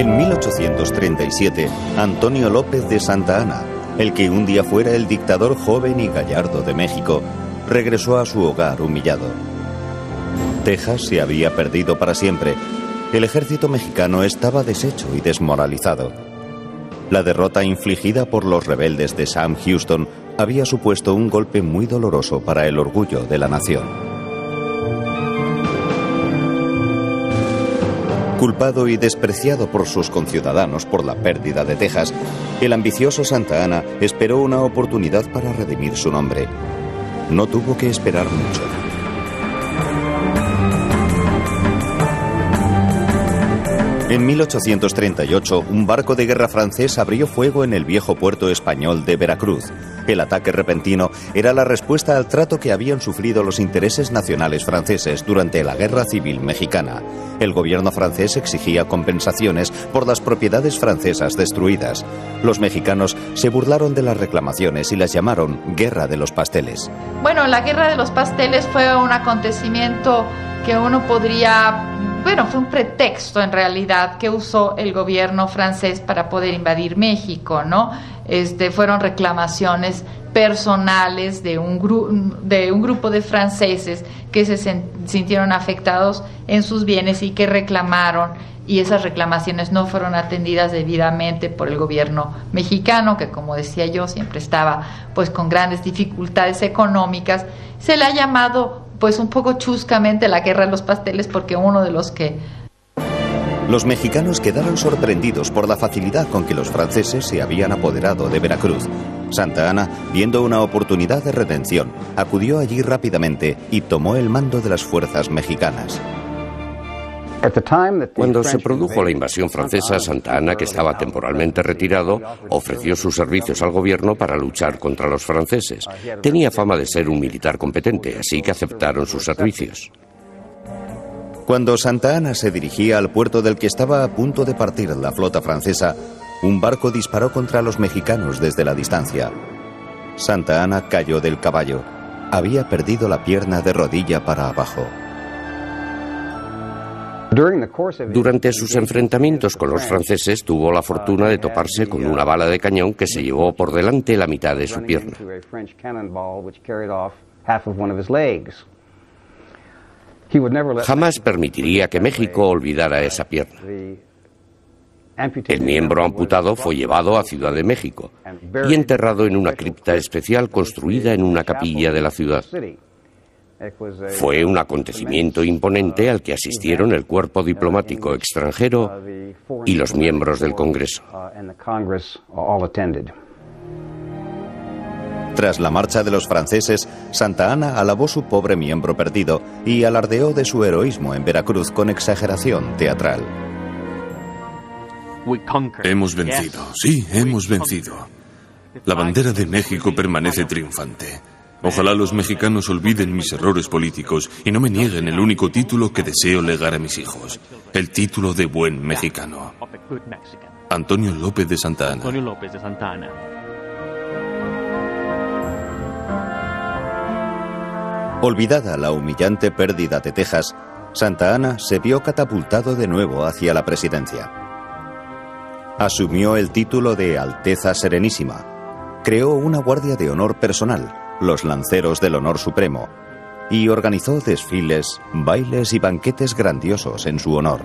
En 1837, Antonio López de Santa Anna, el que un día fuera el dictador joven y gallardo de México, regresó a su hogar humillado. Texas se había perdido para siempre. El ejército mexicano estaba deshecho y desmoralizado. La derrota infligida por los rebeldes de Sam Houston había supuesto un golpe muy doloroso para el orgullo de la nación. Culpado y despreciado por sus conciudadanos por la pérdida de Texas, el ambicioso Santa Anna esperó una oportunidad para redimir su nombre. No tuvo que esperar mucho. En 1838, un barco de guerra francés abrió fuego en el viejo puerto español de Veracruz. El ataque repentino era la respuesta al trato que habían sufrido los intereses nacionales franceses durante la Guerra Civil Mexicana. El gobierno francés exigía compensaciones por las propiedades francesas destruidas. Los mexicanos se burlaron de las reclamaciones y las llamaron Guerra de los Pasteles. Bueno, la Guerra de los Pasteles fue un acontecimiento que uno podría... Bueno, fue un pretexto en realidad que usó el gobierno francés para poder invadir México, ¿no? Fueron reclamaciones personales de un grupo de franceses que se sintieron afectados en sus bienes y que reclamaron, y esas reclamaciones no fueron atendidas debidamente por el gobierno mexicano, que, como decía yo, siempre estaba pues con grandes dificultades económicas. Se le ha llamado pues un poco chuscamente la Guerra de los Pasteles, porque uno de los que... Los mexicanos quedaron sorprendidos por la facilidad con que los franceses se habían apoderado de Veracruz. Santa Anna, viendo una oportunidad de redención, acudió allí rápidamente y tomó el mando de las fuerzas mexicanas. Cuando se produjo la invasión francesa, Santa Anna, que estaba temporalmente retirado, ofreció sus servicios al gobierno para luchar contra los franceses. Tenía fama de ser un militar competente, así que aceptaron sus servicios. Cuando Santa Anna se dirigía al puerto del que estaba a punto de partir la flota francesa, un barco disparó contra los mexicanos desde la distancia. Santa Anna cayó del caballo. Había perdido la pierna de rodilla para abajo. Durante sus enfrentamientos con los franceses tuvo la fortuna de toparse con una bala de cañón que se llevó por delante la mitad de su pierna. Jamás permitiría que México olvidara esa pierna. El miembro amputado fue llevado a Ciudad de México y enterrado en una cripta especial construida en una capilla de la ciudad. Fue un acontecimiento imponente al que asistieron el cuerpo diplomático extranjero y los miembros del Congreso. Tras la marcha de los franceses, Santa Anna alabó su pobre miembro perdido y alardeó de su heroísmo en Veracruz con exageración teatral. Hemos vencido, sí, hemos vencido. La bandera de México permanece triunfante. Ojalá los mexicanos olviden mis errores políticos y no me nieguen el único título que deseo legar a mis hijos, el título de buen mexicano. Antonio López de Santa Anna. Olvidada la humillante pérdida de Texas, Santa Anna se vio catapultado de nuevo hacia la presidencia. Asumió el título de Alteza Serenísima. Creó una guardia de honor personal, los Lanceros del Honor Supremo, y organizó desfiles, bailes y banquetes grandiosos en su honor.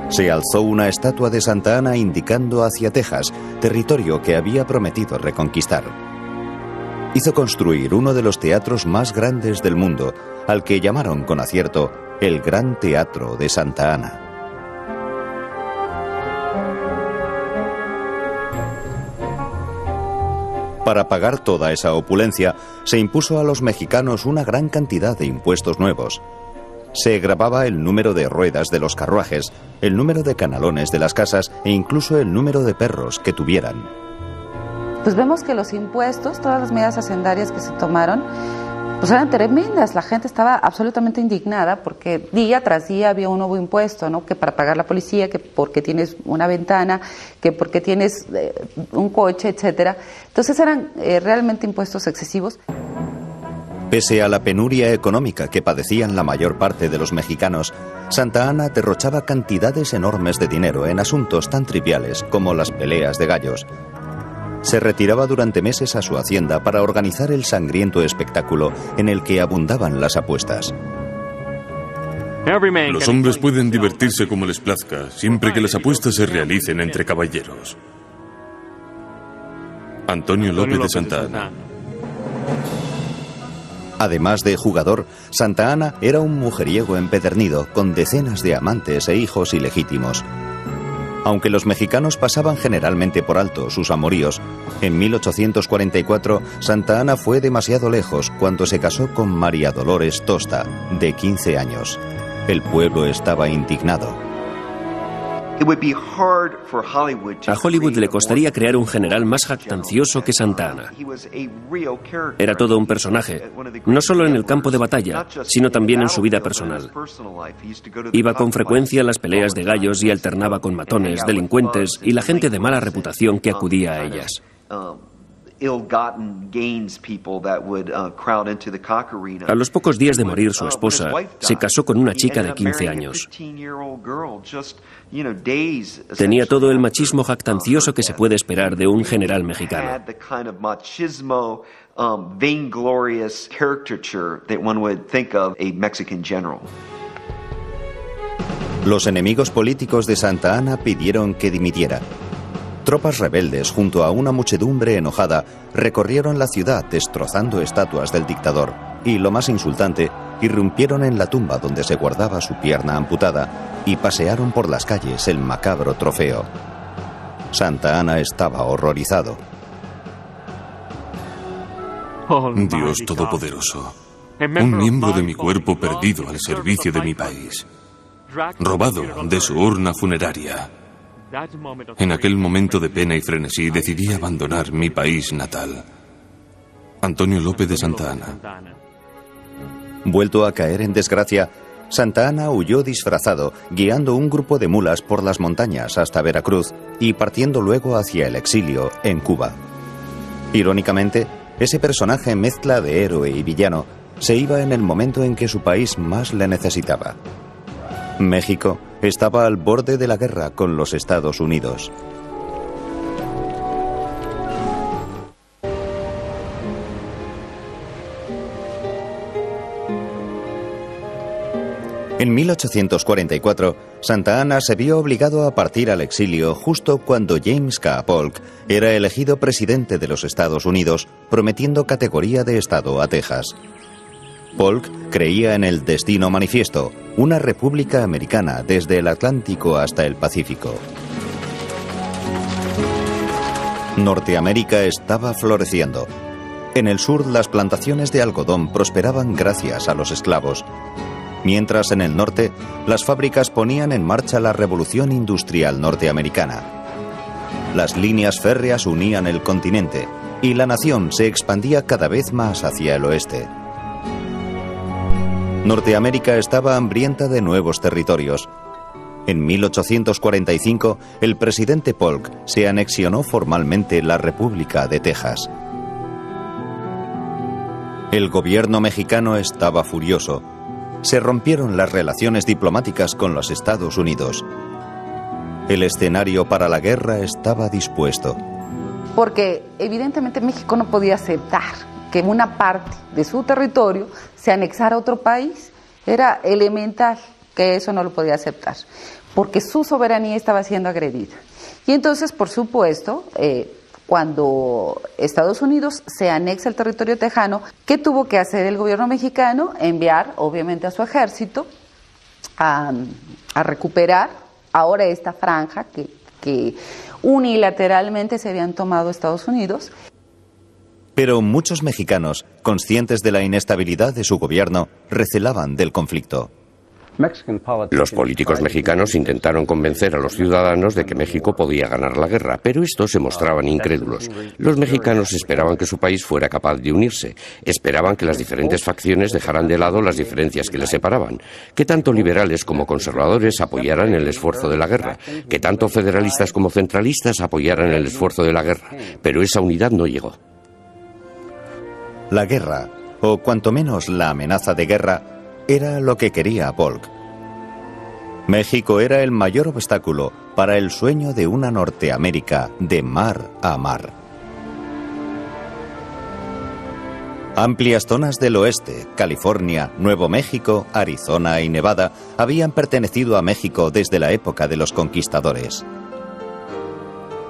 Se alzó una estatua de Santa Anna indicando hacia Texas, territorio que había prometido reconquistar. Hizo construir uno de los teatros más grandes del mundo, al que llamaron con acierto el Gran Teatro de Santa Anna. Para pagar toda esa opulencia, se impuso a los mexicanos una gran cantidad de impuestos nuevos. Se grababa el número de ruedas de los carruajes, el número de canalones de las casas e incluso el número de perros que tuvieran. Pues vemos que los impuestos, todas las medidas hacendarias que se tomaron, pues eran tremendas. La gente estaba absolutamente indignada porque día tras día había un nuevo impuesto, ¿no? Que para pagar la policía, que porque tienes una ventana, que porque tienes un coche, etcétera. Entonces eran realmente impuestos excesivos. Pese a la penuria económica que padecían la mayor parte de los mexicanos, Santa Anna derrochaba cantidades enormes de dinero en asuntos tan triviales como las peleas de gallos. Se retiraba durante meses a su hacienda para organizar el sangriento espectáculo en el que abundaban las apuestas. Los hombres pueden divertirse como les plazca, siempre que las apuestas se realicen entre caballeros. Antonio López de Santa Anna. Además de jugador, Santa Anna era un mujeriego empedernido con decenas de amantes e hijos ilegítimos. Aunque los mexicanos pasaban generalmente por alto sus amoríos, en 1844 Santa Anna fue demasiado lejos cuando se casó con María Dolores Tosta, de 15 años. El pueblo estaba indignado. A Hollywood le costaría crear un general más jactancioso que Santa Anna. Era todo un personaje, no solo en el campo de batalla, sino también en su vida personal. Iba con frecuencia a las peleas de gallos y alternaba con matones, delincuentes y la gente de mala reputación que acudía a ellas. A los pocos días de morir su esposa, se casó con una chica de 15 años. Tenía todo el machismo jactancioso que se puede esperar de un general mexicano. Los enemigos políticos de Santa Anna pidieron que dimitiera. Tropas rebeldes, junto a una muchedumbre enojada, recorrieron la ciudad destrozando estatuas del dictador y, lo más insultante, irrumpieron en la tumba donde se guardaba su pierna amputada y pasearon por las calles el macabro trofeo. Santa Anna estaba horrorizado. Dios Todopoderoso, un miembro de mi cuerpo perdido al servicio de mi país, robado de su urna funeraria. En aquel momento de pena y frenesí decidí abandonar mi país natal. Antonio López de Santa Anna. Vuelto a caer en desgracia, Santa Anna huyó disfrazado, guiando un grupo de mulas por las montañas hasta Veracruz y partiendo luego hacia el exilio en Cuba. Irónicamente, ese personaje mezcla de héroe y villano se iba en el momento en que su país más le necesitaba. México estaba al borde de la guerra con los Estados Unidos. En 1844, Santa Anna se vio obligado a partir al exilio justo cuando James K. Polk era elegido presidente de los Estados Unidos, prometiendo categoría de Estado a Texas. Polk creía en el destino manifiesto, una república americana desde el Atlántico hasta el Pacífico. Norteamérica estaba floreciendo. En el sur, las plantaciones de algodón prosperaban gracias a los esclavos, mientras en el norte, las fábricas ponían en marcha la revolución industrial norteamericana. Las líneas férreas unían el continente y la nación se expandía cada vez más hacia el oeste. Norteamérica estaba hambrienta de nuevos territorios. En 1845, el presidente Polk se anexionó formalmente la República de Texas. El gobierno mexicano estaba furioso. Se rompieron las relaciones diplomáticas con los Estados Unidos. El escenario para la guerra estaba dispuesto. Porque evidentemente México no podía aceptar que una parte de su territorio se anexara a otro país. Era elemental que eso no lo podía aceptar, porque su soberanía estaba siendo agredida. Y entonces, por supuesto, cuando Estados Unidos se anexa el territorio tejano, ¿qué tuvo que hacer el gobierno mexicano? Enviar, obviamente, a su ejército a recuperar ahora esta franja que unilateralmente se habían tomado Estados Unidos. Pero muchos mexicanos, conscientes de la inestabilidad de su gobierno, recelaban del conflicto. Los políticos mexicanos intentaron convencer a los ciudadanos de que México podía ganar la guerra, pero estos se mostraban incrédulos. Los mexicanos esperaban que su país fuera capaz de unirse, esperaban que las diferentes facciones dejaran de lado las diferencias que les separaban, que tanto liberales como conservadores apoyaran el esfuerzo de la guerra, que tanto federalistas como centralistas apoyaran el esfuerzo de la guerra, pero esa unidad no llegó. La guerra o cuanto menos la amenaza de guerra, era lo que quería Polk. México era el mayor obstáculo para el sueño de una Norteamérica de mar a mar. Amplias zonas del oeste, California, Nuevo México, Arizona y Nevada, habían pertenecido a México desde la época de los conquistadores.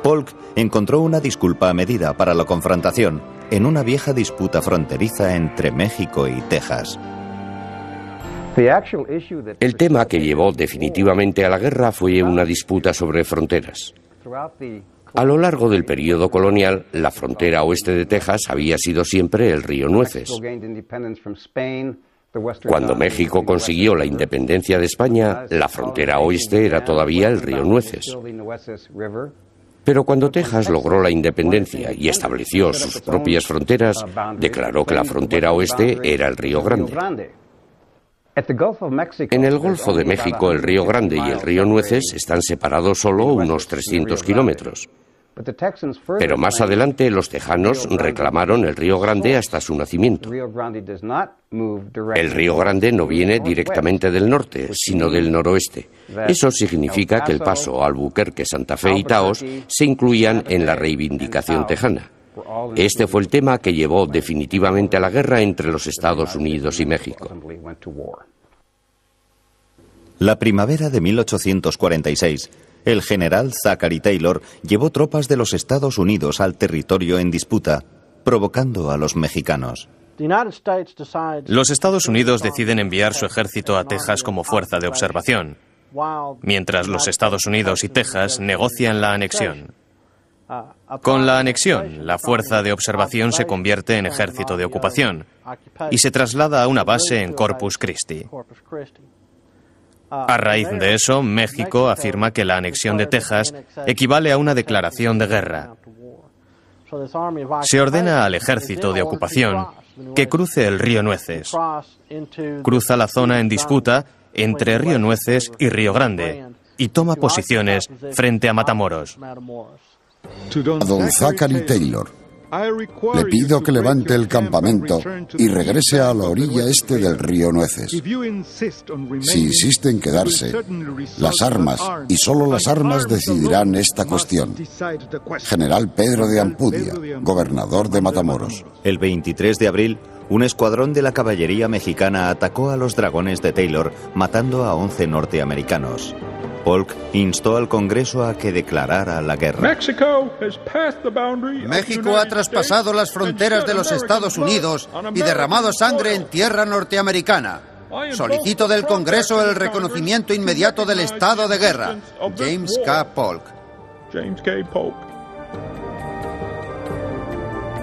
Polk encontró una disculpa a medida para la confrontación en una vieja disputa fronteriza entre México y Texas. El tema que llevó definitivamente a la guerra fue una disputa sobre fronteras. A lo largo del período colonial, la frontera oeste de Texas había sido siempre el río Nueces. Cuando México consiguió la independencia de España, la frontera oeste era todavía el río Nueces. Pero cuando Texas logró la independencia y estableció sus propias fronteras, declaró que la frontera oeste era el río Grande. En el Golfo de México, el río Grande y el río Nueces están separados solo unos 300 kilómetros. Pero más adelante los tejanos reclamaron el río Grande hasta su nacimiento. El río Grande no viene directamente del norte, sino del noroeste. Eso significa que El Paso, Albuquerque, Santa Fe y Taos se incluían en la reivindicación tejana. Este fue el tema que llevó definitivamente a la guerra entre los Estados Unidos y México. La primavera de 1846, el general Zachary Taylor llevó tropas de los Estados Unidos al territorio en disputa, provocando a los mexicanos. Los Estados Unidos deciden enviar su ejército a Texas como fuerza de observación, mientras los Estados Unidos y Texas negocian la anexión. Con la anexión, la fuerza de observación se convierte en ejército de ocupación y se traslada a una base en Corpus Christi. A raíz de eso, México afirma que la anexión de Texas equivale a una declaración de guerra. Se ordena al ejército de ocupación que cruce el río Nueces. Cruza la zona en disputa entre río Nueces y río Grande y toma posiciones frente a Matamoros. A don Zachary Taylor, le pido que levante el campamento y regrese a la orilla este del río Nueces. Si insiste en quedarse, las armas, y solo las armas, decidirán esta cuestión. General Pedro de Ampudia, gobernador de Matamoros. El 23 de abril, un escuadrón de la caballería mexicana atacó a los dragones de Taylor, matando a 11 norteamericanos. Polk instó al Congreso a que declarara la guerra. México ha traspasado las fronteras de los Estados Unidos y derramado sangre en tierra norteamericana. Solicito del Congreso el reconocimiento inmediato del estado de guerra. James K. Polk.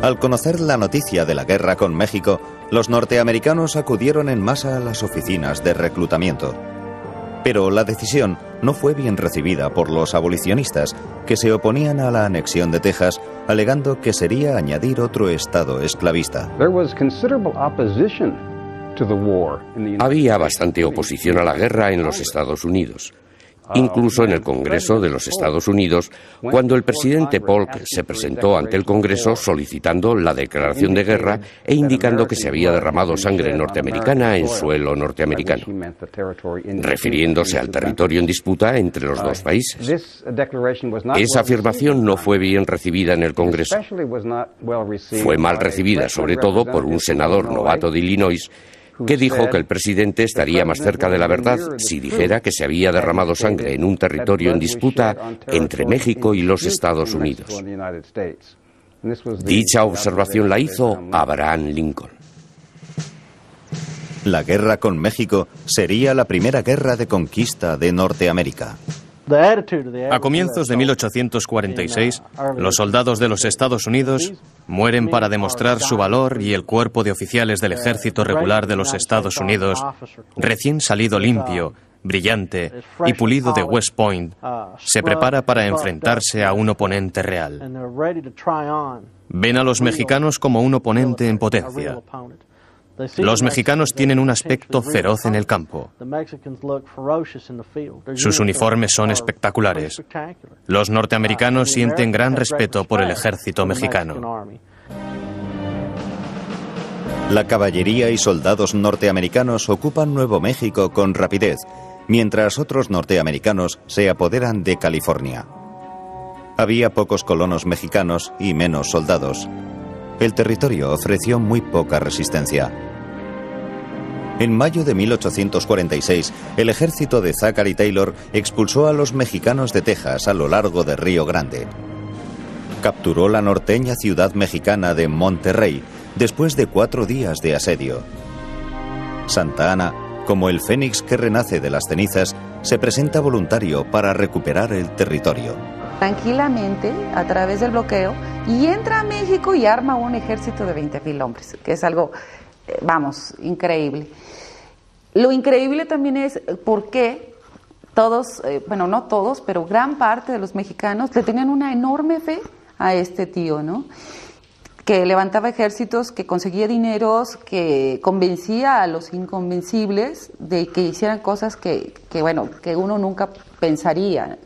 Al conocer la noticia de la guerra con México, los norteamericanos acudieron en masa a las oficinas de reclutamiento. Pero la decisión no fue bien recibida por los abolicionistas, que se oponían a la anexión de Texas, alegando que sería añadir otro estado esclavista. Había bastante oposición a la guerra en los Estados Unidos. Incluso en el Congreso de los Estados Unidos, cuando el presidente Polk se presentó ante el Congreso solicitando la declaración de guerra e indicando que se había derramado sangre norteamericana en suelo norteamericano, refiriéndose al territorio en disputa entre los dos países. Esa afirmación no fue bien recibida en el Congreso. Fue mal recibida, sobre todo, por un senador novato de Illinois, que dijo que el presidente estaría más cerca de la verdad si dijera que se había derramado sangre en un territorio en disputa entre México y los Estados Unidos. Dicha observación la hizo Abraham Lincoln. La guerra con México sería la primera guerra de conquista de Norteamérica. A comienzos de 1846, los soldados de los Estados Unidos mueren para demostrar su valor y el cuerpo de oficiales del ejército regular de los Estados Unidos, recién salido limpio, brillante y pulido de West Point, se prepara para enfrentarse a un oponente real. Ven a los mexicanos como un oponente en potencia. Los mexicanos tienen un aspecto feroz en el campo. Sus uniformes son espectaculares. Los norteamericanos sienten gran respeto por el ejército mexicano. La caballería y soldados norteamericanos ocupan Nuevo México con rapidez, mientras otros norteamericanos se apoderan de California. Había pocos colonos mexicanos y menos soldados. El territorio ofreció muy poca resistencia. En mayo de 1846, el ejército de Zachary Taylor expulsó a los mexicanos de Texas a lo largo de Río Grande. Capturó la norteña ciudad mexicana de Monterrey después de 4 días de asedio. Santa Anna, como el fénix que renace de las cenizas, se presenta voluntario para recuperar el territorio. Tranquilamente, a través del bloqueo, y entra a México y arma un ejército de 20,000 hombres, que es algo, increíble. Lo increíble también es por qué todos, no todos, pero gran parte de los mexicanos le tenían una enorme fe a este tío, ¿no? Que levantaba ejércitos, que conseguía dineros, que convencía a los inconvencibles de que hicieran cosas que uno nunca pensaría.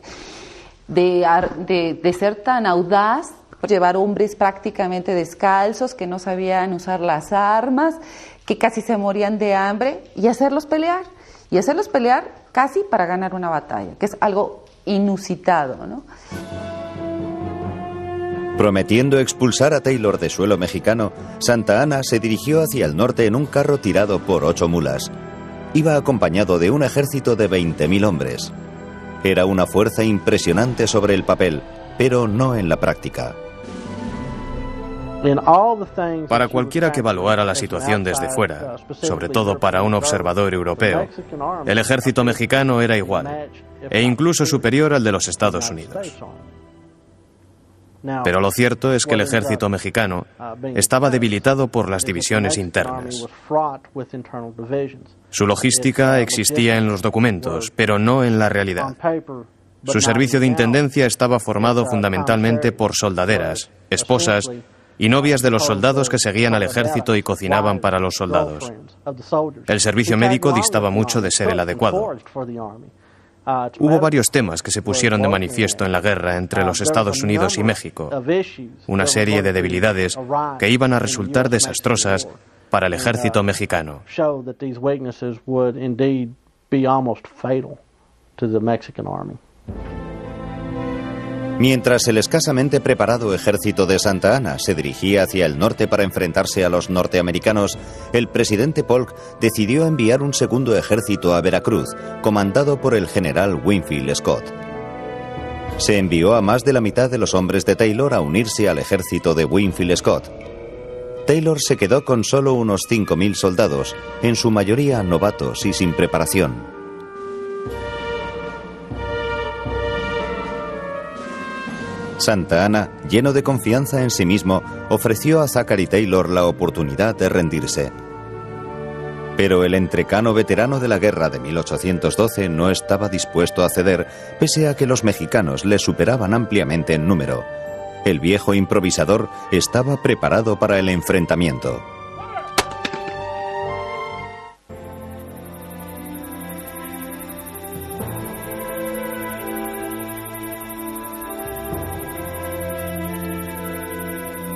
De ser tan audaz, llevar hombres prácticamente descalzos, que no sabían usar las armas, que casi se morían de hambre, y hacerlos pelear casi para ganar una batalla, que es algo inusitado, ¿no? Prometiendo expulsar a Taylor de suelo mexicano, Santa Anna se dirigió hacia el norte en un carro tirado por 8 mulas. Iba acompañado de un ejército de 20,000 hombres. Era una fuerza impresionante sobre el papel, pero no en la práctica. Para cualquiera que evaluara la situación desde fuera, sobre todo para un observador europeo, el ejército mexicano era igual, e incluso superior al de los Estados Unidos. Pero lo cierto es que el ejército mexicano estaba debilitado por las divisiones internas. Su logística existía en los documentos, pero no en la realidad. Su servicio de intendencia estaba formado fundamentalmente por soldaderas, esposas y novias de los soldados que seguían al ejército y cocinaban para los soldados. El servicio médico distaba mucho de ser el adecuado. Hubo varios temas que se pusieron de manifiesto en la guerra entre los Estados Unidos y México, una serie de debilidades que iban a resultar desastrosas para el ejército mexicano. Mientras el escasamente preparado ejército de Santa Anna se dirigía hacia el norte para enfrentarse a los norteamericanos, el presidente Polk decidió enviar un segundo ejército a Veracruz, comandado por el general Winfield Scott. Se envió a más de la mitad de los hombres de Taylor a unirse al ejército de Winfield Scott. Taylor se quedó con solo unos 5,000 soldados, en su mayoría novatos y sin preparación. Santa Anna, lleno de confianza en sí mismo, ofreció a Zachary Taylor la oportunidad de rendirse. Pero el entrecano veterano de la guerra de 1812 no estaba dispuesto a ceder, pese a que los mexicanos le superaban ampliamente en número. El viejo improvisador estaba preparado para el enfrentamiento.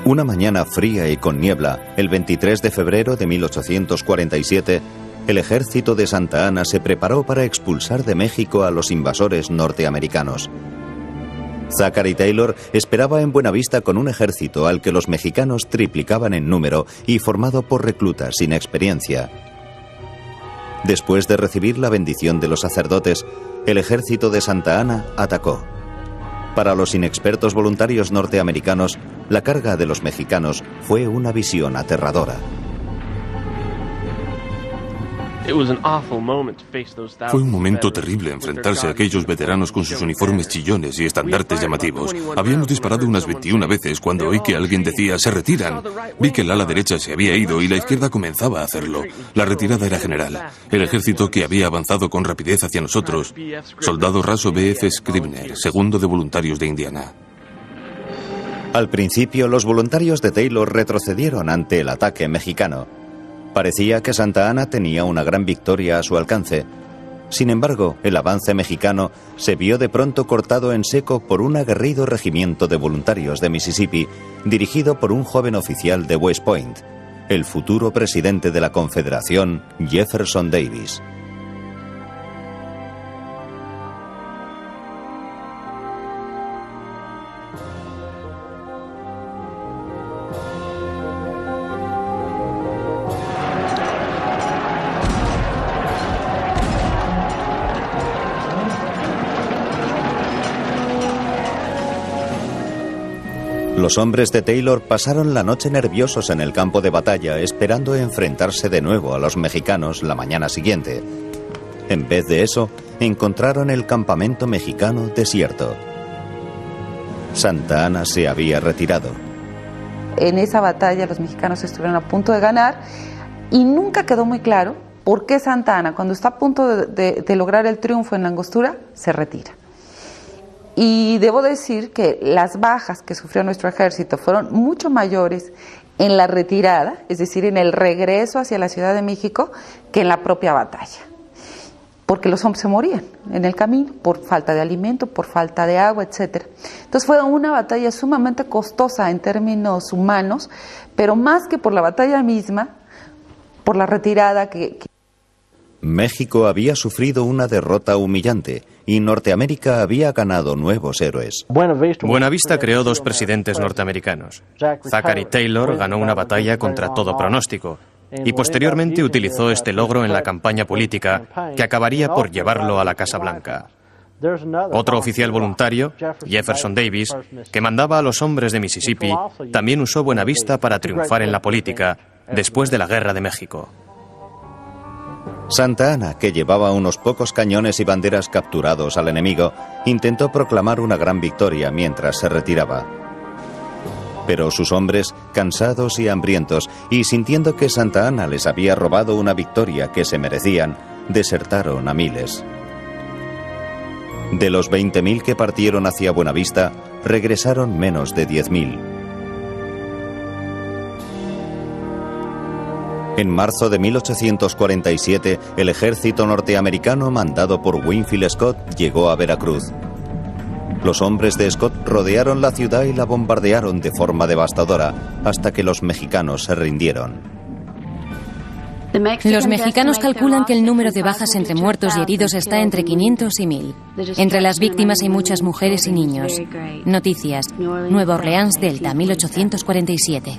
Una mañana fría y con niebla, el 23 de febrero de 1847, el ejército de Santa Anna se preparó para expulsar de México a los invasores norteamericanos. Zachary Taylor esperaba en Buenavista con un ejército al que los mexicanos triplicaban en número y formado por reclutas sin experiencia. Después de recibir la bendición de los sacerdotes, el ejército de Santa Anna atacó. Para los inexpertos voluntarios norteamericanos, la carga de los mexicanos fue una visión aterradora. Fue un momento terrible enfrentarse a aquellos veteranos con sus uniformes chillones y estandartes llamativos. Habíamos disparado unas 21 veces cuando oí que alguien decía «¡Se retiran!». Vi que el ala derecha se había ido y la izquierda comenzaba a hacerlo. La retirada era general. El ejército que había avanzado con rapidez hacia nosotros. Soldado raso B.F. Scribner, segundo de voluntarios de Indiana. Al principio, los voluntarios de Taylor retrocedieron ante el ataque mexicano. Parecía que Santa Anna tenía una gran victoria a su alcance. Sin embargo, el avance mexicano se vio de pronto cortado en seco por un aguerrido regimiento de voluntarios de Mississippi, dirigido por un joven oficial de West Point. el futuro presidente de la Confederación, Jefferson Davis. Los hombres de Taylor pasaron la noche nerviosos en el campo de batalla, esperando enfrentarse de nuevo a los mexicanos la mañana siguiente. En vez de eso, encontraron el campamento mexicano desierto. Santa Anna se había retirado. En esa batalla los mexicanos estuvieron a punto de ganar y nunca quedó muy claro por qué Santa Anna, cuando está a punto de lograr el triunfo en la Angostura, se retira. Y debo decir que las bajas que sufrió nuestro ejército fueron mucho mayores en la retirada, es decir, en el regreso hacia la Ciudad de México, que en la propia batalla. Porque los hombres se morían en el camino por falta de alimento, por falta de agua, etc. Entonces fue una batalla sumamente costosa en términos humanos, pero más que por la batalla misma, por la retirada que... México había sufrido una derrota humillante y Norteamérica había ganado nuevos héroes. Buenavista creó dos presidentes norteamericanos. Zachary Taylor ganó una batalla contra todo pronóstico y posteriormente utilizó este logro en la campaña política que acabaría por llevarlo a la Casa Blanca. Otro oficial voluntario, Jefferson Davis, que mandaba a los hombres de Mississippi, también usó Buenavista para triunfar en la política después de la Guerra de México. Santa Anna, que llevaba unos pocos cañones y banderas capturados al enemigo, intentó proclamar una gran victoria mientras se retiraba. Pero sus hombres, cansados y hambrientos, y sintiendo que Santa Anna les había robado una victoria que se merecían, desertaron a miles. De los 20.000 que partieron hacia Buenavista, regresaron menos de 10.000. En marzo de 1847, el ejército norteamericano mandado por Winfield Scott llegó a Veracruz. Los hombres de Scott rodearon la ciudad y la bombardearon de forma devastadora hasta que los mexicanos se rindieron. Los mexicanos calculan que el número de bajas entre muertos y heridos está entre 500 y 1000. Entre las víctimas hay muchas mujeres y niños. Noticias. Nueva Orleans, Delta, 1847.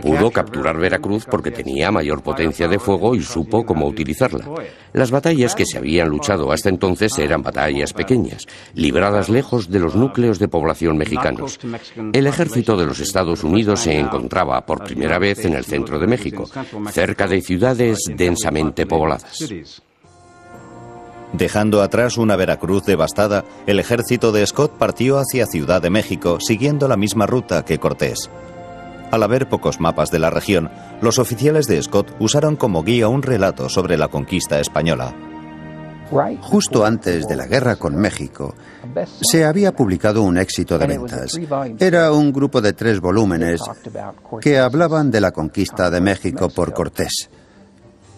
Pudo capturar Veracruz porque tenía mayor potencia de fuego y supo cómo utilizarla. Las batallas que se habían luchado hasta entonces eran batallas pequeñas, libradas lejos de los núcleos de población mexicanos. El ejército de los Estados Unidos se encontraba por primera vez en el centro de México, cerca de ciudades densamente pobladas. Dejando atrás una Veracruz devastada, el ejército de Scott partió hacia Ciudad de México, siguiendo la misma ruta que Cortés. Al haber pocos mapas de la región, los oficiales de Scott usaron como guía un relato sobre la conquista española. Justo antes de la guerra con México, se había publicado un éxito de ventas. Era un grupo de 3 volúmenes que hablaban de la conquista de México por Cortés.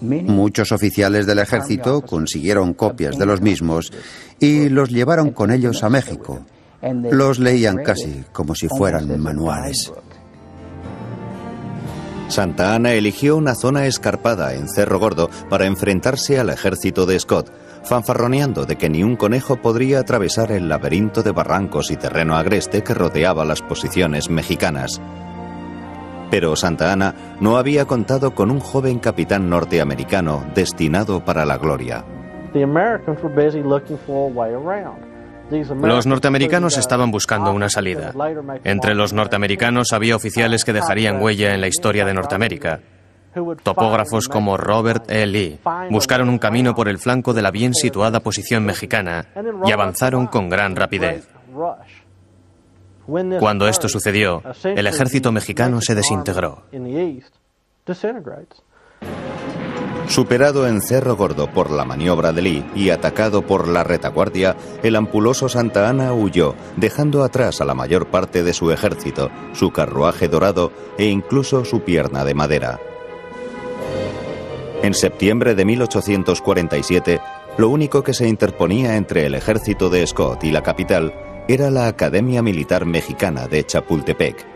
Muchos oficiales del ejército consiguieron copias de los mismos y los llevaron con ellos a México. Los leían casi como si fueran manuales. Santa Anna eligió una zona escarpada en Cerro Gordo para enfrentarse al ejército de Scott, fanfarroneando de que ni un conejo podría atravesar el laberinto de barrancos y terreno agreste que rodeaba las posiciones mexicanas. Pero Santa Anna no había contado con un joven capitán norteamericano destinado para la gloria. Los norteamericanos estaban buscando una salida. Entre los norteamericanos había oficiales que dejarían huella en la historia de Norteamérica. Topógrafos como Robert E. Lee buscaron un camino por el flanco de la bien situada posición mexicana y avanzaron con gran rapidez. Cuando esto sucedió, el ejército mexicano se desintegró. Superado en Cerro Gordo por la maniobra de Lee y atacado por la retaguardia, el ampuloso Santa Anna huyó, dejando atrás a la mayor parte de su ejército, su carruaje dorado e incluso su pierna de madera. En septiembre de 1847, lo único que se interponía entre el ejército de Scott y la capital era la Academia Militar Mexicana de Chapultepec.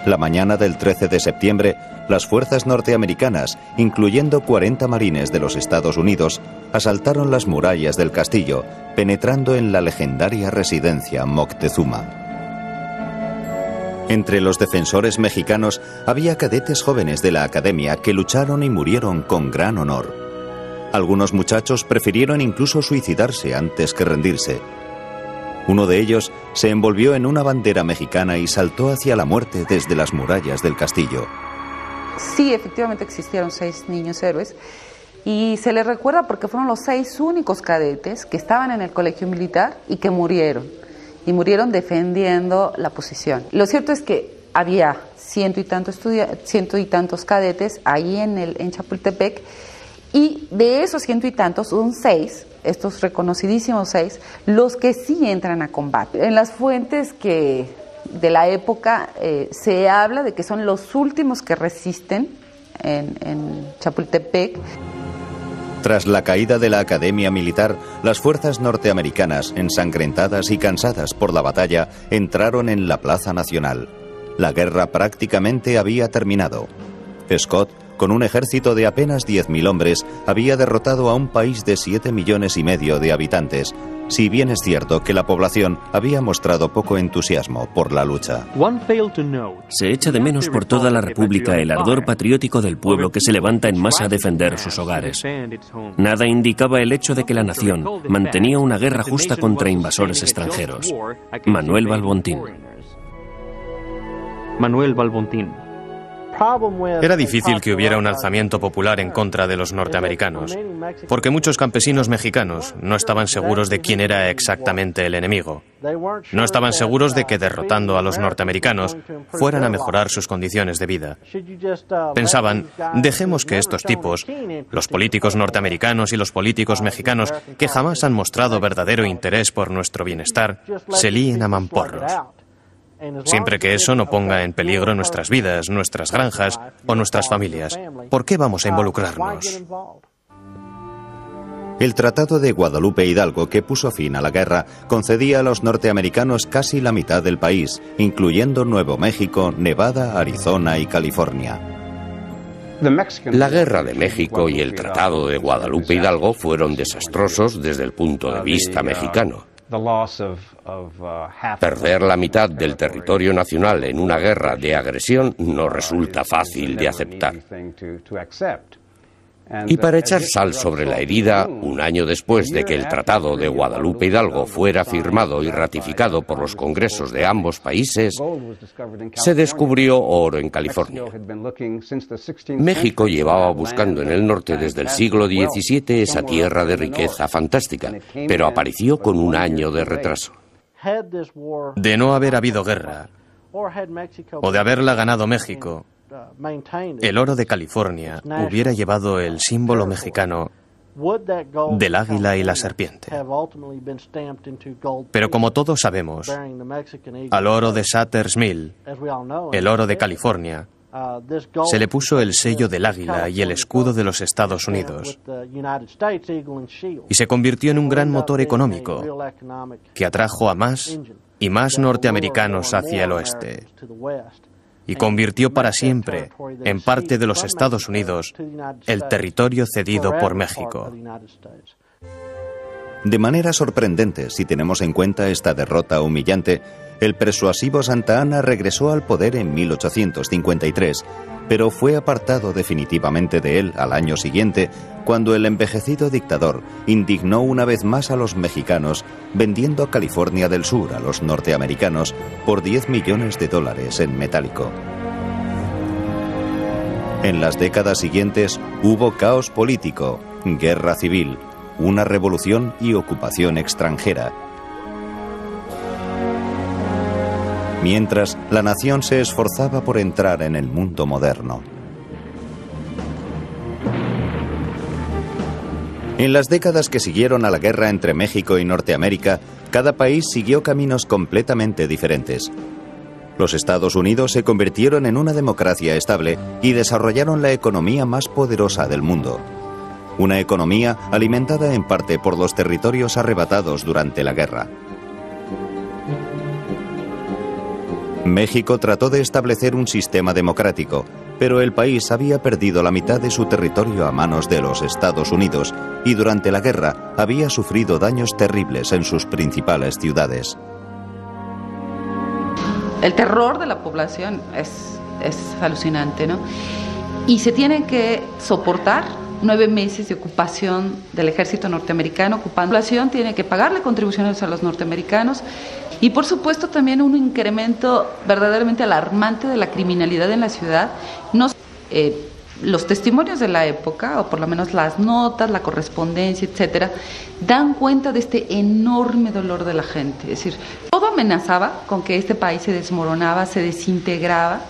La mañana del 13 de septiembre, las fuerzas norteamericanas, incluyendo 40 marines de los Estados Unidos, asaltaron las murallas del castillo, penetrando en la legendaria residencia Moctezuma. Entre los defensores mexicanos había cadetes jóvenes de la academia que lucharon y murieron con gran honor. Algunos muchachos prefirieron incluso suicidarse antes que rendirse. Uno de ellos se envolvió en una bandera mexicana y saltó hacia la muerte desde las murallas del castillo. Sí, efectivamente existieron 6 niños héroes y se les recuerda porque fueron los 6 únicos cadetes que estaban en el colegio militar y que murieron. Y murieron defendiendo la posición. Lo cierto es que había ciento y tantos cadetes ahí en Chapultepec, y de esos ciento y tantos son 6, estos reconocidísimos 6, los que sí entran a combate. En las fuentes de la época se habla de que son los últimos que resisten en Chapultepec. Tras la caída de la Academia Militar, las fuerzas norteamericanas, ensangrentadas y cansadas por la batalla, entraron en la Plaza Nacional. La guerra prácticamente había terminado. Scott, con un ejército de apenas 10.000 hombres, había derrotado a un país de 7,5 millones de habitantes, si bien es cierto que la población había mostrado poco entusiasmo por la lucha. Se echa de menos por toda la República el ardor patriótico del pueblo que se levanta en masa a defender sus hogares. Nada indicaba el hecho de que la nación mantenía una guerra justa contra invasores extranjeros. Manuel Balbontín. Era difícil que hubiera un alzamiento popular en contra de los norteamericanos, porque muchos campesinos mexicanos no estaban seguros de quién era exactamente el enemigo. No estaban seguros de que derrotando a los norteamericanos fueran a mejorar sus condiciones de vida. Pensaban, dejemos que estos tipos, los políticos norteamericanos y los políticos mexicanos, que jamás han mostrado verdadero interés por nuestro bienestar, se líen a mamporros. Siempre que eso no ponga en peligro nuestras vidas, nuestras granjas o nuestras familias, ¿por qué vamos a involucrarnos? El Tratado de Guadalupe Hidalgo, que puso fin a la guerra, concedía a los norteamericanos casi la mitad del país, incluyendo Nuevo México, Nevada, Arizona y California. La Guerra de México y el Tratado de Guadalupe Hidalgo fueron desastrosos desde el punto de vista mexicano. Perder la mitad del territorio nacional en una guerra de agresión no resulta fácil de aceptar. Y para echar sal sobre la herida, un año después de que el Tratado de Guadalupe Hidalgo fuera firmado y ratificado por los congresos de ambos países, se descubrió oro en California. México llevaba buscando en el norte desde el siglo XVII esa tierra de riqueza fantástica, pero apareció con un año de retraso. De no haber habido guerra, o de haberla ganado México, el oro de California hubiera llevado el símbolo mexicano del águila y la serpiente. Pero como todos sabemos, al oro de Sutter's Mill, el oro de California, se le puso el sello del águila y el escudo de los Estados Unidos, y se convirtió en un gran motor económico que atrajo a más y más norteamericanos hacia el oeste, y convirtió para siempre en parte de los Estados Unidos el territorio cedido por México. De manera sorprendente, si tenemos en cuenta esta derrota humillante, el persuasivo Santa Anna regresó al poder en 1853, pero fue apartado definitivamente de él al año siguiente, cuando el envejecido dictador indignó una vez más a los mexicanos, vendiendo a California del Sur a los norteamericanos por $10 millones en metálico. En las décadas siguientes hubo caos político, guerra civil, una revolución y ocupación extranjera. Mientras, la nación se esforzaba por entrar en el mundo moderno. En las décadas que siguieron a la guerra entre México y Norteamérica, cada país siguió caminos completamente diferentes. Los Estados Unidos se convirtieron en una democracia estable y desarrollaron la economía más poderosa del mundo. Una economía alimentada en parte por los territorios arrebatados durante la guerra. México trató de establecer un sistema democrático, pero el país había perdido la mitad de su territorio a manos de los Estados Unidos y durante la guerra había sufrido daños terribles en sus principales ciudades. El terror de la población es alucinante, ¿no? Y se tienen que soportar 9 meses de ocupación del ejército norteamericano ocupando. La población tiene que pagarle contribuciones a los norteamericanos y por supuesto también un incremento verdaderamente alarmante de la criminalidad en la ciudad. Los testimonios de la época, o por lo menos las notas, la correspondencia, etcétera, dan cuenta de este enorme dolor de la gente. Es decir, todo amenazaba con que este país se desmoronaba, se desintegraba.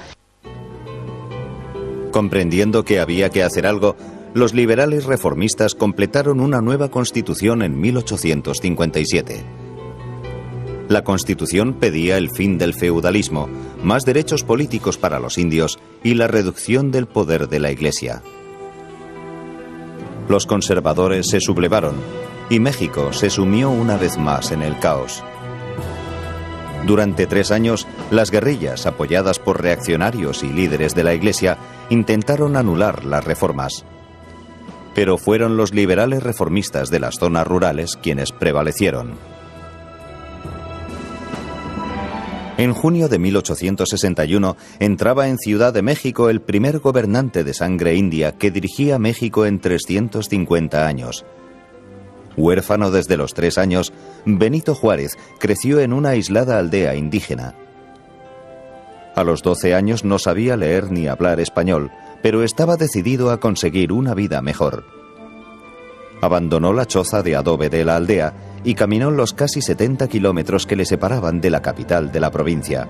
Comprendiendo que había que hacer algo, los liberales reformistas completaron una nueva constitución en 1857. La constitución pedía el fin del feudalismo, más derechos políticos para los indios y la reducción del poder de la Iglesia. Los conservadores se sublevaron y México se sumió una vez más en el caos. Durante 3 años, las guerrillas, apoyadas por reaccionarios y líderes de la Iglesia, intentaron anular las reformas. Pero fueron los liberales reformistas de las zonas rurales quienes prevalecieron. En junio de 1861 entraba en Ciudad de México el primer gobernante de sangre india que dirigía México en 350 años. Huérfano desde los 3 años, Benito Juárez creció en una aislada aldea indígena. A los 12 años no sabía leer ni hablar español, pero estaba decidido a conseguir una vida mejor. Abandonó la choza de adobe de la aldea y caminó los casi 70 kilómetros que le separaban de la capital de la provincia.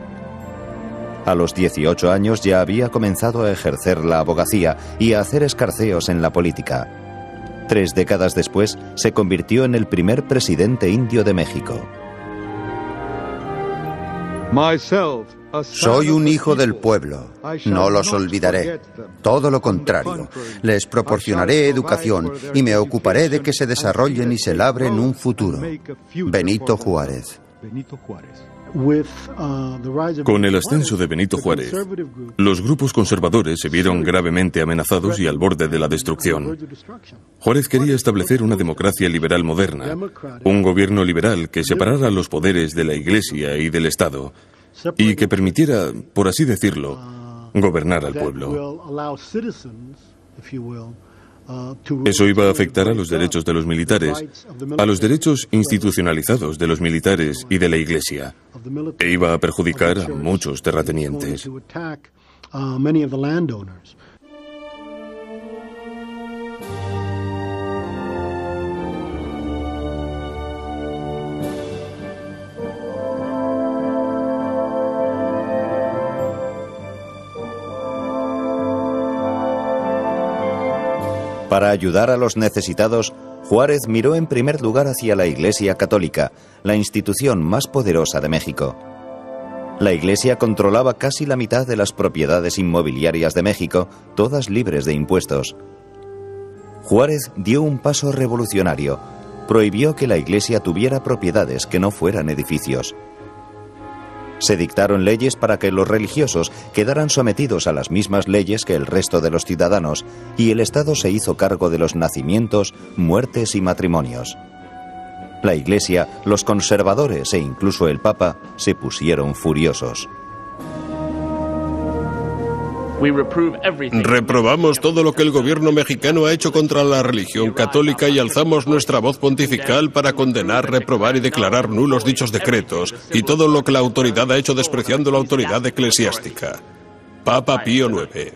A los 18 años ya había comenzado a ejercer la abogacía y a hacer escarceos en la política. 3 décadas después se convirtió en el primer presidente indio de México. Soy un hijo del pueblo, no los olvidaré. Todo lo contrario, les proporcionaré educación y me ocuparé de que se desarrollen y se labren un futuro. Benito Juárez. Con el ascenso de Benito Juárez, los grupos conservadores se vieron gravemente amenazados y al borde de la destrucción. Juárez quería establecer una democracia liberal moderna, un gobierno liberal que separara los poderes de la Iglesia y del Estado, y que permitiera, por así decirlo, gobernar al pueblo. Eso iba a afectar a los derechos de los militares, a los derechos institucionalizados de los militares y de la Iglesia, e iba a perjudicar a muchos terratenientes. Para ayudar a los necesitados, Juárez miró en primer lugar hacia la Iglesia Católica, la institución más poderosa de México. La Iglesia controlaba casi la mitad de las propiedades inmobiliarias de México, todas libres de impuestos. Juárez dio un paso revolucionario. Prohibió que la Iglesia tuviera propiedades que no fueran edificios. Se dictaron leyes para que los religiosos quedaran sometidos a las mismas leyes que el resto de los ciudadanos, y el Estado se hizo cargo de los nacimientos, muertes y matrimonios. La Iglesia, los conservadores e incluso el Papa se pusieron furiosos. Reprobamos todo lo que el gobierno mexicano ha hecho contra la religión católica y alzamos nuestra voz pontifical para condenar, reprobar y declarar nulos dichos decretos y todo lo que la autoridad ha hecho despreciando la autoridad eclesiástica. Papa Pío IX.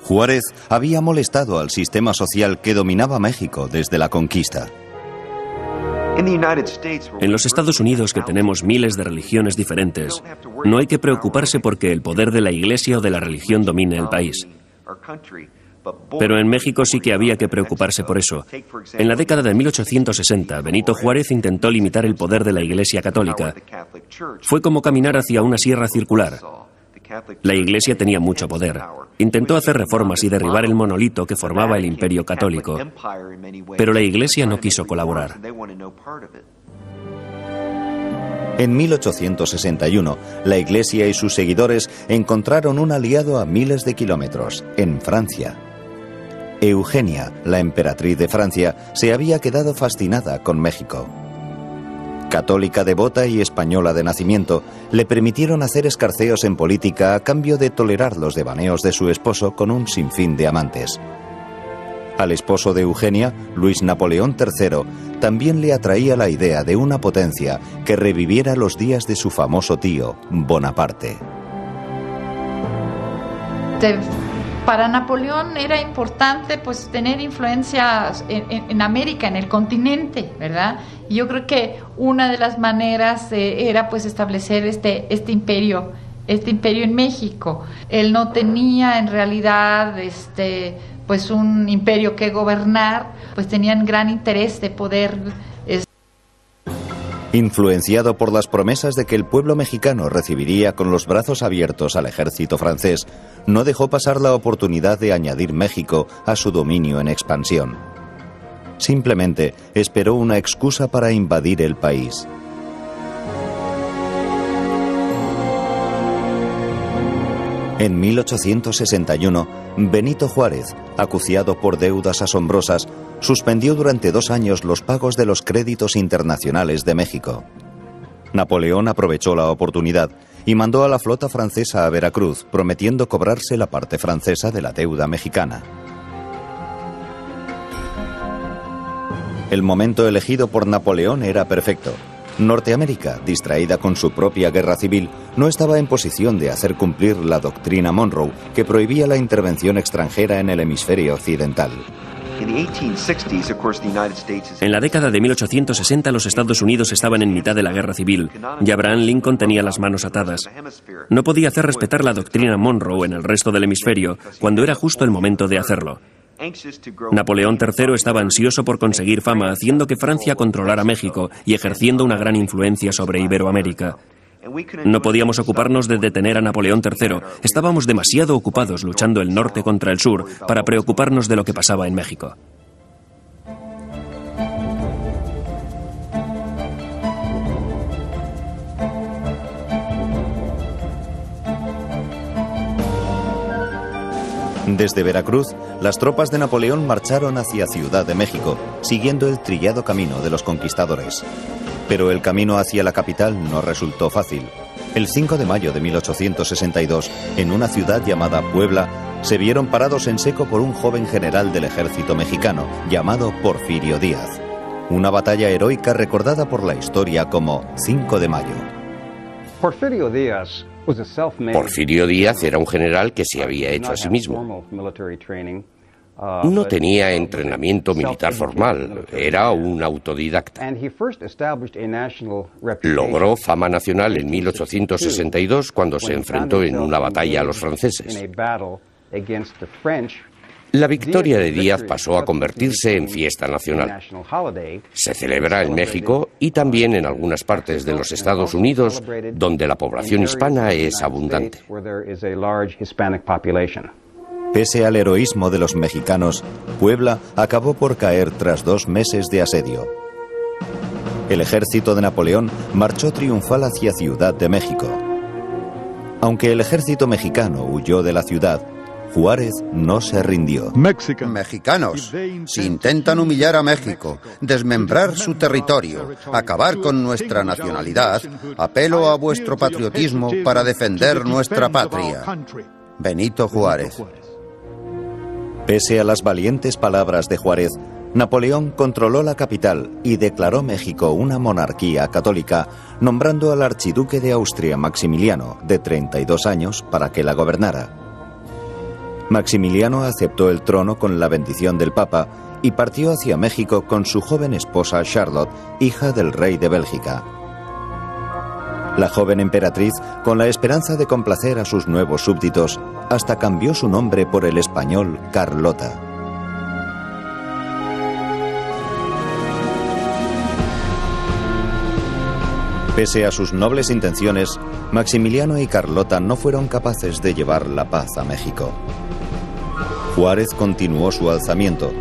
Juárez había molestado al sistema social que dominaba México desde la conquista. En los Estados Unidos, que tenemos miles de religiones diferentes, no hay que preocuparse porque el poder de la Iglesia o de la religión domine el país. Pero en México sí que había que preocuparse por eso. En la década de 1860, Benito Juárez intentó limitar el poder de la Iglesia católica. Fue como caminar hacia una sierra circular. La Iglesia tenía mucho poder. Intentó hacer reformas y derribar el monolito que formaba el Imperio Católico. Pero la Iglesia no quiso colaborar. En 1861, la Iglesia y sus seguidores encontraron un aliado a miles de kilómetros, en Francia. Eugenia, la emperatriz de Francia, se había quedado fascinada con México. Católica devota y española de nacimiento, le permitieron hacer escarceos en política a cambio de tolerar los devaneos de su esposo con un sinfín de amantes. Al esposo de Eugenia, Luis Napoleón III, también le atraía la idea de una potencia que reviviera los días de su famoso tío, Bonaparte. Para Napoleón era importante pues tener influencia en América, en el continente, ¿verdad? Y yo creo que una de las maneras era pues establecer este imperio en México. Él no tenía en realidad pues un imperio que gobernar, pues tenían gran interés de poder. Influenciado por las promesas de que el pueblo mexicano recibiría con los brazos abiertos al ejército francés, no dejó pasar la oportunidad de añadir México a su dominio en expansión. Simplemente esperó una excusa para invadir el país. En 1861, Benito Juárez, acuciado por deudas asombrosas, suspendió durante 2 años los pagos de los créditos internacionales de México. Napoleón aprovechó la oportunidad y mandó a la flota francesa a Veracruz, prometiendo cobrarse la parte francesa de la deuda mexicana. El momento elegido por Napoleón era perfecto. Norteamérica, distraída con su propia guerra civil, no estaba en posición de hacer cumplir la doctrina Monroe, que prohibía la intervención extranjera en el hemisferio occidental. En la década de 1860 los Estados Unidos estaban en mitad de la guerra civil y Abraham Lincoln tenía las manos atadas. No podía hacer respetar la doctrina Monroe en el resto del hemisferio cuando era justo el momento de hacerlo. Napoleón III estaba ansioso por conseguir fama, haciendo que Francia controlara México y ejerciendo una gran influencia sobre Iberoamérica. No podíamos ocuparnos de detener a Napoleón III. Estábamos demasiado ocupados luchando el norte contra el sur para preocuparnos de lo que pasaba en México. Desde Veracruz, las tropas de Napoleón marcharon hacia Ciudad de México, siguiendo el trillado camino de los conquistadores. Pero el camino hacia la capital no resultó fácil. El 5 de mayo de 1862, en una ciudad llamada Puebla, se vieron parados en seco por un joven general del ejército mexicano llamado Porfirio Díaz. Una batalla heroica recordada por la historia como 5 de mayo. Porfirio Díaz era un general que se había hecho a sí mismo. No tenía entrenamiento militar formal, era un autodidacta. Logró fama nacional en 1862 cuando se enfrentó en una batalla a los franceses. La victoria de Díaz pasó a convertirse en fiesta nacional. Se celebra en México y también en algunas partes de los Estados Unidos, donde la población hispana es abundante. Pese al heroísmo de los mexicanos, Puebla acabó por caer tras 2 meses de asedio. El ejército de Napoleón marchó triunfal hacia Ciudad de México. Aunque el ejército mexicano huyó de la ciudad, Juárez no se rindió. Mexicanos, si intentan humillar a México, desmembrar su territorio, acabar con nuestra nacionalidad, apelo a vuestro patriotismo para defender nuestra patria. Benito Juárez. Pese a las valientes palabras de Juárez, Napoleón controló la capital y declaró México una monarquía católica, nombrando al archiduque de Austria, Maximiliano, de 32 años, para que la gobernara. Maximiliano aceptó el trono con la bendición del Papa y partió hacia México con su joven esposa Charlotte, hija del rey de Bélgica. La joven emperatriz, con la esperanza de complacer a sus nuevos súbditos, hasta cambió su nombre por el español Carlota. Pese a sus nobles intenciones, Maximiliano y Carlota no fueron capaces de llevar la paz a México. Juárez continuó su alzamiento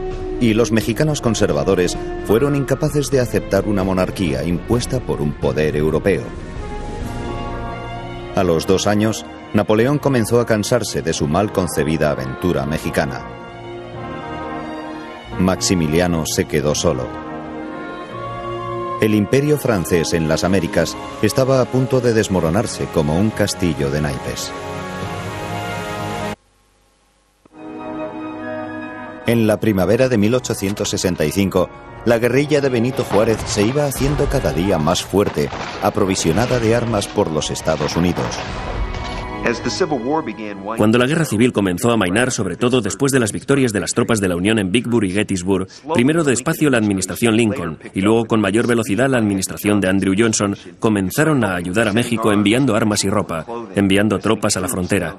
y los mexicanos conservadores fueron incapaces de aceptar una monarquía impuesta por un poder europeo. A los 2 años, Napoleón comenzó a cansarse de su mal concebida aventura mexicana. Maximiliano se quedó solo. El imperio francés en las Américas estaba a punto de desmoronarse como un castillo de naipes. En la primavera de 1865, la guerrilla de Benito Juárez se iba haciendo cada día más fuerte, aprovisionada de armas por los Estados Unidos. Cuando la guerra civil comenzó a amainar, sobre todo después de las victorias de las tropas de la Unión en Vicksburg y Gettysburg, primero despacio la administración Lincoln y luego con mayor velocidad la administración de Andrew Johnson, comenzaron a ayudar a México enviando armas y ropa, enviando tropas a la frontera,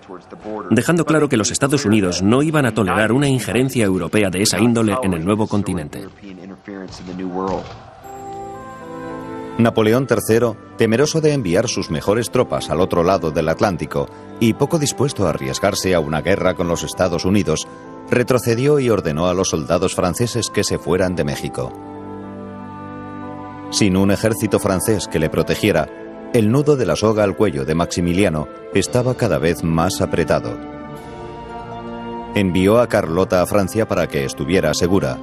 dejando claro que los Estados Unidos no iban a tolerar una injerencia europea de esa índole en el nuevo continente. Napoleón III, temeroso de enviar sus mejores tropas al otro lado del Atlántico y poco dispuesto a arriesgarse a una guerra con los Estados Unidos, retrocedió y ordenó a los soldados franceses que se fueran de México. Sin un ejército francés que le protegiera, el nudo de la soga al cuello de Maximiliano estaba cada vez más apretado. Envió a Carlota a Francia para que estuviera segura.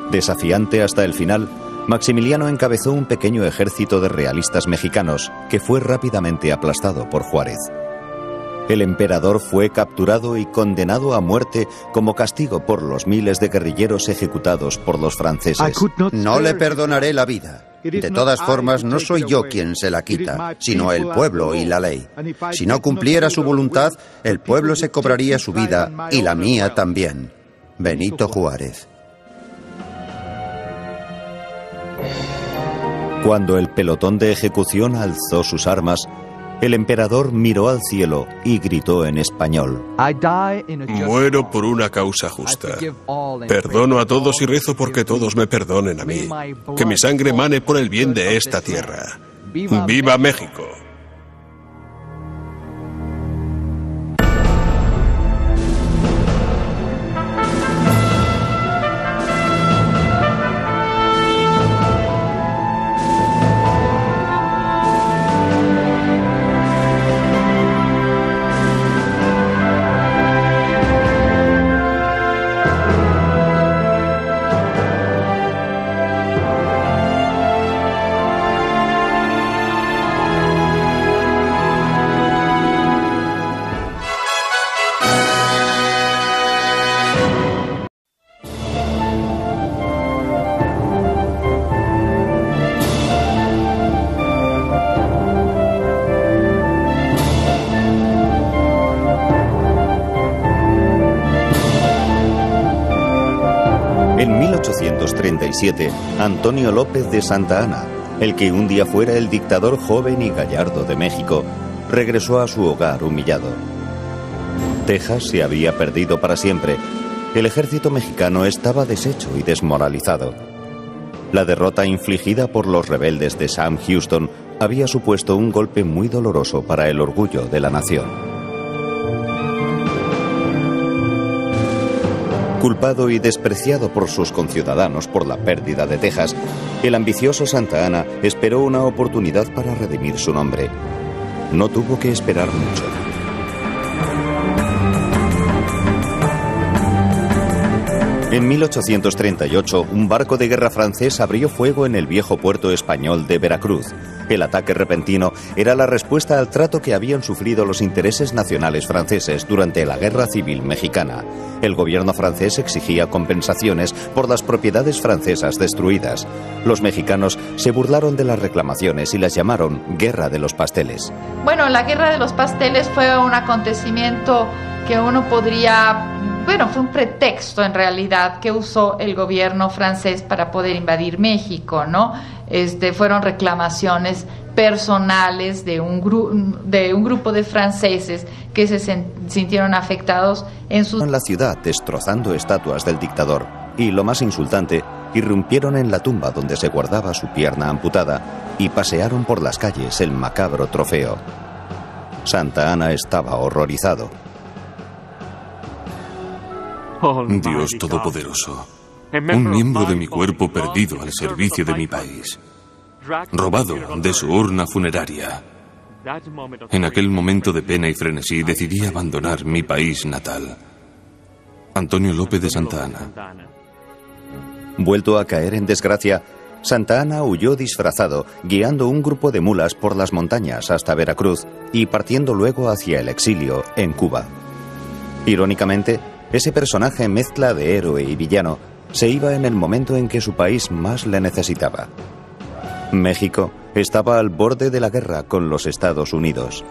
Desafiante hasta el final, Maximiliano encabezó un pequeño ejército de realistas mexicanos que fue rápidamente aplastado por Juárez. El emperador fue capturado y condenado a muerte como castigo por los miles de guerrilleros ejecutados por los franceses. No le perdonaré la vida. De todas formas, no soy yo quien se la quita, sino el pueblo y la ley. Si no cumpliera su voluntad, el pueblo se cobraría su vida y la mía también. Benito Juárez. Cuando el pelotón de ejecución alzó sus armas, el emperador miró al cielo y gritó en español: Muero por una causa justa. Perdono a todos y rezo porque todos me perdonen a mí. Que mi sangre mane por el bien de esta tierra. ¡Viva México! En 1837, Antonio López de Santa Anna, el que un día fuera el dictador joven y gallardo de México, regresó a su hogar humillado. Texas se había perdido para siempre. El ejército mexicano estaba deshecho y desmoralizado. La derrota infligida por los rebeldes de Sam Houston había supuesto un golpe muy doloroso para el orgullo de la nación. Culpado y despreciado por sus conciudadanos por la pérdida de Texas, el ambicioso Santa Anna esperó una oportunidad para redimir su nombre. No tuvo que esperar mucho. En 1838, un barco de guerra francés abrió fuego en el viejo puerto español de Veracruz. El ataque repentino era la respuesta al trato que habían sufrido los intereses nacionales franceses durante la Guerra Civil Mexicana. El gobierno francés exigía compensaciones por las propiedades francesas destruidas. Los mexicanos se burlaron de las reclamaciones y las llamaron Guerra de los Pasteles. Bueno, la Guerra de los Pasteles fue un acontecimiento que uno podría... Bueno, fue un pretexto en realidad que usó el gobierno francés para poder invadir México, ¿no? Fueron reclamaciones personales de un grupo de franceses que se sintieron afectados en la ciudad, destrozando estatuas del dictador. Y lo más insultante, irrumpieron en la tumba donde se guardaba su pierna amputada y pasearon por las calles el macabro trofeo. Santa Anna estaba horrorizado. Dios Todopoderoso, Un miembro de mi cuerpo perdido al servicio de mi país. Robado de su urna funeraria. En aquel momento de pena y frenesí decidí abandonar mi país natal. Antonio López de Santa Anna. Vuelto a caer en desgracia, Santa Anna huyó disfrazado, guiando un grupo de mulas por las montañas hasta Veracruz y partiendo luego hacia el exilio en Cuba. Irónicamente, ese personaje mezcla de héroe y villano se iba en el momento en que su país más le necesitaba. México estaba al borde de la guerra con los Estados Unidos.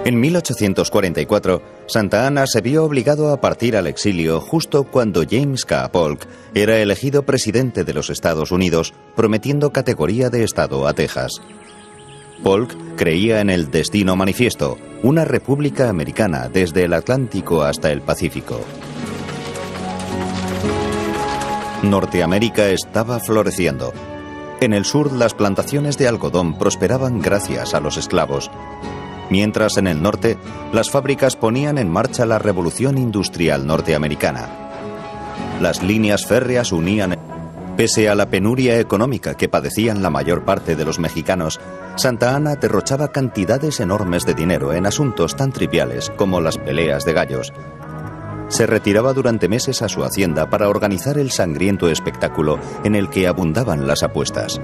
En 1844, Santa Anna se vio obligado a partir al exilio justo cuando James K. Polk era elegido presidente de los Estados Unidos, prometiendo categoría de estado a Texas. Polk creía en el destino manifiesto, una república americana desde el Atlántico hasta el Pacífico. Norteamérica estaba floreciendo. En el sur, las plantaciones de algodón prosperaban gracias a los esclavos. Mientras en el norte, las fábricas ponían en marcha la revolución industrial norteamericana. Las líneas férreas unían. Pese a la penuria económica que padecían la mayor parte de los mexicanos, Santa Anna derrochaba cantidades enormes de dinero en asuntos tan triviales como las peleas de gallos. Se retiraba durante meses a su hacienda para organizar el sangriento espectáculo en el que abundaban las apuestas.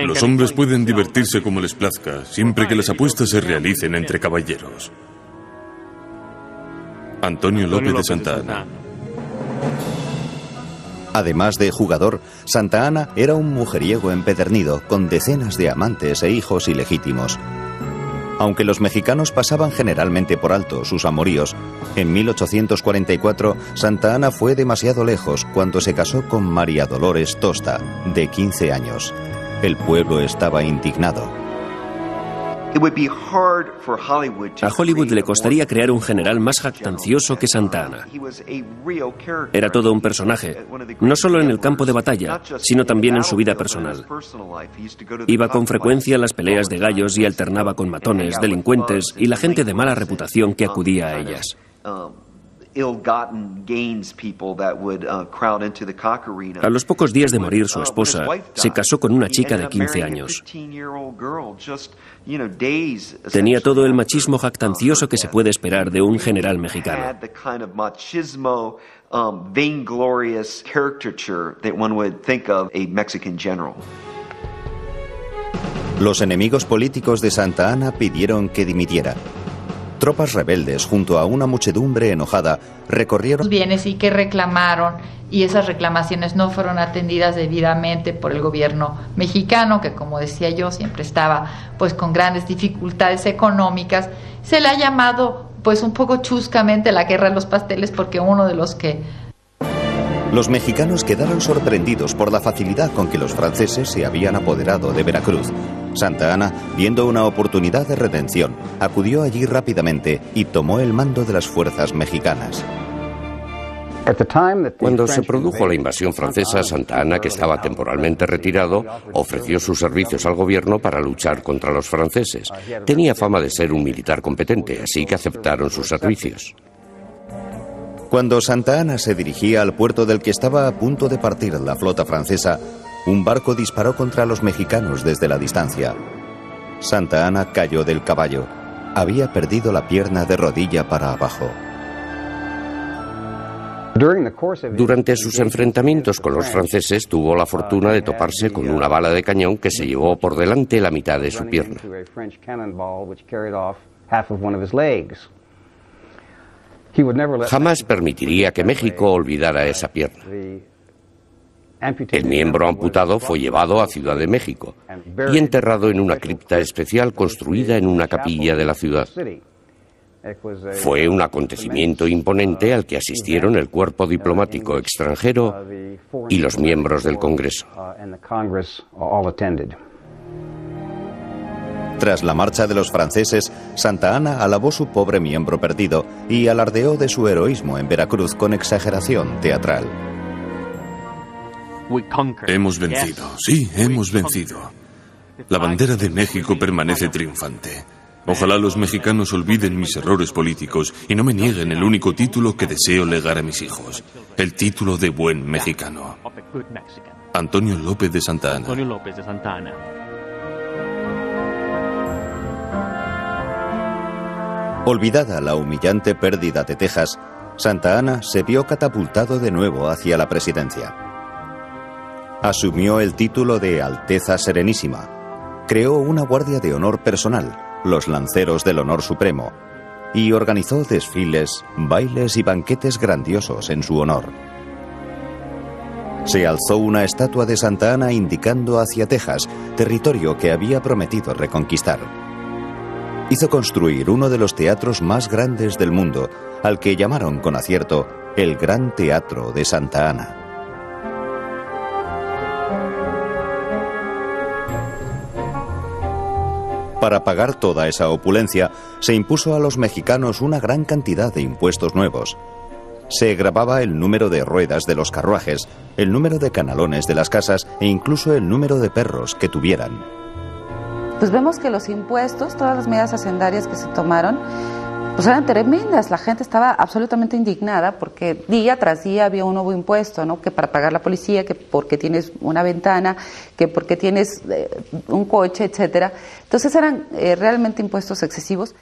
Los hombres pueden divertirse como les plazca, siempre que las apuestas se realicen entre caballeros. Antonio López de Santa Anna. Además de jugador, Santa Anna era un mujeriego empedernido con decenas de amantes e hijos ilegítimos. Aunque los mexicanos pasaban generalmente por alto sus amoríos, en 1844 Santa Anna fue demasiado lejos cuando se casó con María Dolores Tosta, de 15 años. El pueblo estaba indignado. A Hollywood le costaría crear un general más jactancioso que Santa Anna. Era todo un personaje, no solo en el campo de batalla, sino también en su vida personal. Iba con frecuencia a las peleas de gallos y alternaba con matones, delincuentes y la gente de mala reputación que acudía a ellas. A los pocos días de morir su esposa, se casó con una chica de 15 años. Tenía todo el machismo jactancioso que se puede esperar de un general mexicano. Los enemigos políticos de Santa Anna pidieron que dimitiera. Tropas rebeldes, junto a una muchedumbre enojada, recorrieron bienes y que reclamaron, y esas reclamaciones no fueron atendidas debidamente por el gobierno mexicano, que como decía yo, siempre estaba pues con grandes dificultades económicas. Se le ha llamado pues un poco chuscamente la guerra de los pasteles, porque uno de los que... Los mexicanos quedaron sorprendidos por la facilidad con que los franceses se habían apoderado de Veracruz. Santa Anna, viendo una oportunidad de redención, acudió allí rápidamente y tomó el mando de las fuerzas mexicanas. Cuando se produjo la invasión francesa, Santa Anna, que estaba temporalmente retirado, ofreció sus servicios al gobierno para luchar contra los franceses. Tenía fama de ser un militar competente, así que aceptaron sus servicios. Cuando Santa Anna se dirigía al puerto del que estaba a punto de partir la flota francesa, un barco disparó contra los mexicanos desde la distancia. Santa Anna cayó del caballo. Había perdido la pierna de rodilla para abajo. Durante sus enfrentamientos con los franceses tuvo la fortuna de toparse con una bala de cañón que se llevó por delante la mitad de su pierna. Jamás permitiría que México olvidara esa pierna. El miembro amputado fue llevado a Ciudad de México y enterrado en una cripta especial construida en una capilla de la ciudad. Fue un acontecimiento imponente al que asistieron el cuerpo diplomático extranjero y los miembros del Congreso. Tras la marcha de los franceses, Santa Anna alabó su pobre miembro perdido y alardeó de su heroísmo en Veracruz con exageración teatral. Hemos vencido, sí, hemos vencido. La bandera de México permanece triunfante. Ojalá los mexicanos olviden mis errores políticos y no me nieguen el único título que deseo legar a mis hijos, el título de buen mexicano. Antonio López de Santa Anna. Olvidada la humillante pérdida de Texas, Santa Anna se vio catapultado de nuevo hacia la presidencia. Asumió el título de Alteza Serenísima. Creó una guardia de honor personal, los Lanceros del Honor Supremo, y organizó desfiles, bailes y banquetes grandiosos en su honor. Se alzó una estatua de Santa Anna indicando hacia Texas, territorio que había prometido reconquistar. Hizo construir uno de los teatros más grandes del mundo, al que llamaron con acierto el Gran Teatro de Santa Anna. Para pagar toda esa opulencia, se impuso a los mexicanos una gran cantidad de impuestos nuevos. Se grababa el número de ruedas de los carruajes, el número de canalones de las casas e incluso el número de perros que tuvieran. Pues vemos que los impuestos, todas las medidas hacendarias que se tomaron, pues eran tremendas. La gente estaba absolutamente indignada porque día tras día había un nuevo impuesto, ¿no? Que para pagar la policía, que porque tienes una ventana, que porque tienes un coche, etcétera. Entonces eran realmente impuestos excesivos.